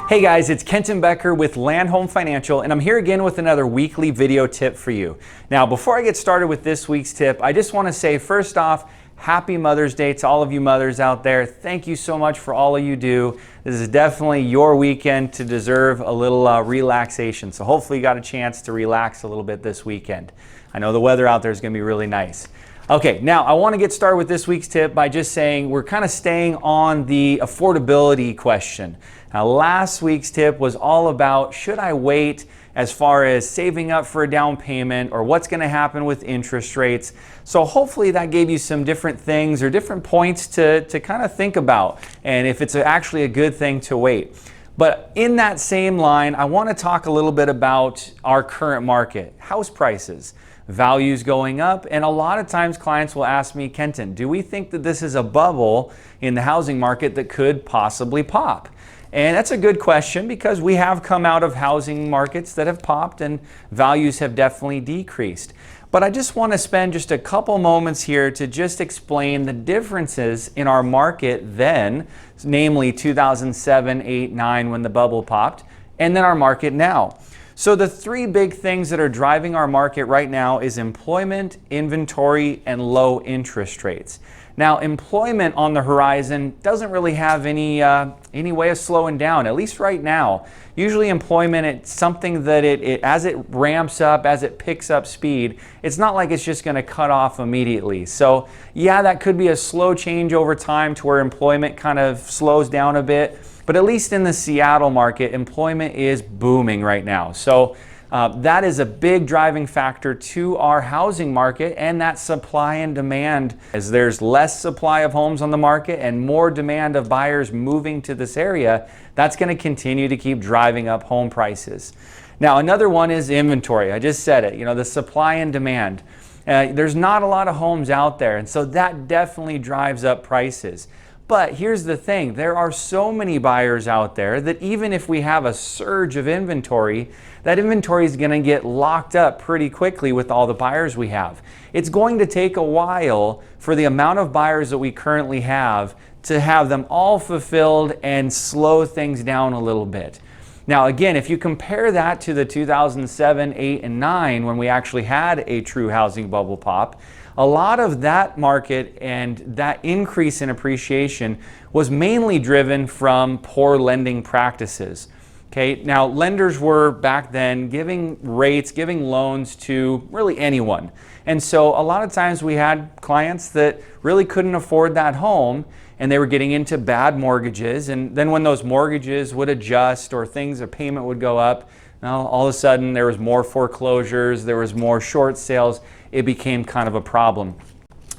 Hey guys, it's Kenton Becker with Land Home Financial, and I'm here again with another weekly video tip for you. Now, before I get started with this week's tip, I just want to say first off, Happy Mother's Day to all of you mothers out there. Thank you so much for all of you do. This is definitely your weekend to deserve a little relaxation. So hopefully you got a chance to relax a little bit this weekend. I know the weather out there is going to be really nice. Okay, now I want to get started with this week's tip by just saying we're kind of staying on the affordability question. Now, last week's tip was all about should I wait as far as saving up for a down payment or what's going to happen with interest rates. So hopefully that gave you some different things or different points to kind of think about and if it's actually a good thing to wait. But in that same line, I want to talk a little bit about our current market, house prices, values going up, and a lot of times clients will ask me, Kenton, do we think that this is a bubble in the housing market that could possibly pop? And that's a good question because we have come out of housing markets that have popped and values have definitely decreased. But I just want to spend just a couple moments here to just explain the differences in our market then, namely 2007, 8, 9 when the bubble popped, and then our market now. So the three big things that are driving our market right now is employment, inventory, and low interest rates. Now, employment on the horizon doesn't really have any way of slowing down, at least right now. Usually employment, it's something that as it ramps up, as it picks up speed, it's not like it's just going to cut off immediately. So yeah, that could be a slow change over time to where employment kind of slows down a bit. But at least in the Seattle market, employment is booming right now. So that is a big driving factor to our housing market and that supply and demand. As there's less supply of homes on the market and more demand of buyers moving to this area, that's going to continue to keep driving up home prices. Now, another one is inventory. I just said it, the supply and demand. There's not a lot of homes out there, and so that definitely drives up prices. But here's the thing, there are so many buyers out there that even if we have a surge of inventory, that inventory is going to get locked up pretty quickly with all the buyers we have. It's going to take a while for the amount of buyers that we currently have to have them all fulfilled and slow things down a little bit. Now again, if you compare that to the 2007, 8, and 9 when we actually had a true housing bubble pop, a lot of that market and that increase in appreciation was mainly driven from poor lending practices. Okay, now lenders were back then giving rates, giving loans to really anyone. And so a lot of times we had clients that really couldn't afford that home and they were getting into bad mortgages. And then when those mortgages would adjust or a payment would go up, now all of a sudden there was more foreclosures, there was more short sales. It became kind of a problem.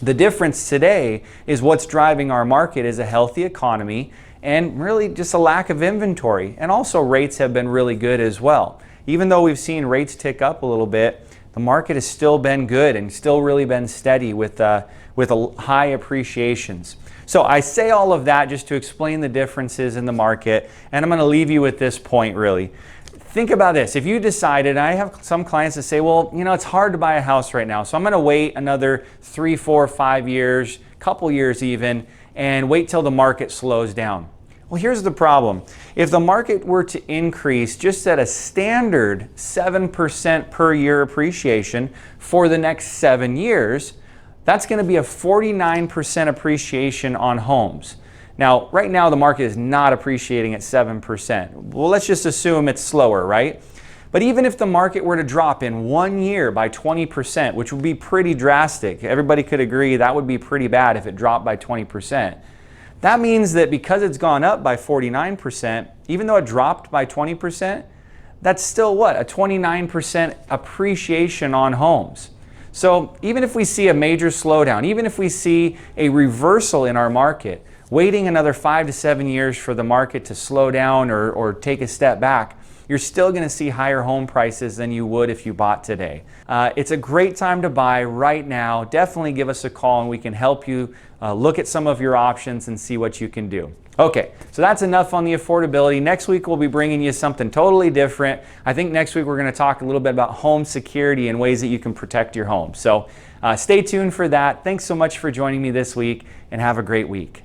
The difference today is what's driving our market is a healthy economy and really just a lack of inventory. And also rates have been really good as well. Even though we've seen rates tick up a little bit, the market has still been good and still really been steady with high appreciations. So I say all of that just to explain the differences in the market, and I'm going to leave you with this point really. Think about this. If you decided, I have some clients that say, well, it's hard to buy a house right now, so I'm going to wait another 3, 4, 5 years, couple years even, and wait till the market slows down. Well, here's the problem. If the market were to increase just at a standard 7% per year appreciation for the next 7 years, that's going to be a 49% appreciation on homes. Now, right now the market is not appreciating at 7%. Well, let's just assume it's slower, right? But even if the market were to drop in 1 year by 20%, which would be pretty drastic, everybody could agree that would be pretty bad if it dropped by 20%. That means that because it's gone up by 49%, even though it dropped by 20%, that's still what? A 29% appreciation on homes. So even if we see a major slowdown, even if we see a reversal in our market, waiting another 5 to 7 years for the market to slow down or take a step back, you're still going to see higher home prices than you would if you bought today. It's a great time to buy right now. Definitely give us a call and we can help you look at some of your options and see what you can do. Okay, so that's enough on the affordability. Next week we'll be bringing you something totally different. I think next week we're going to talk a little bit about home security and ways that you can protect your home. So stay tuned for that. Thanks so much for joining me this week and have a great week.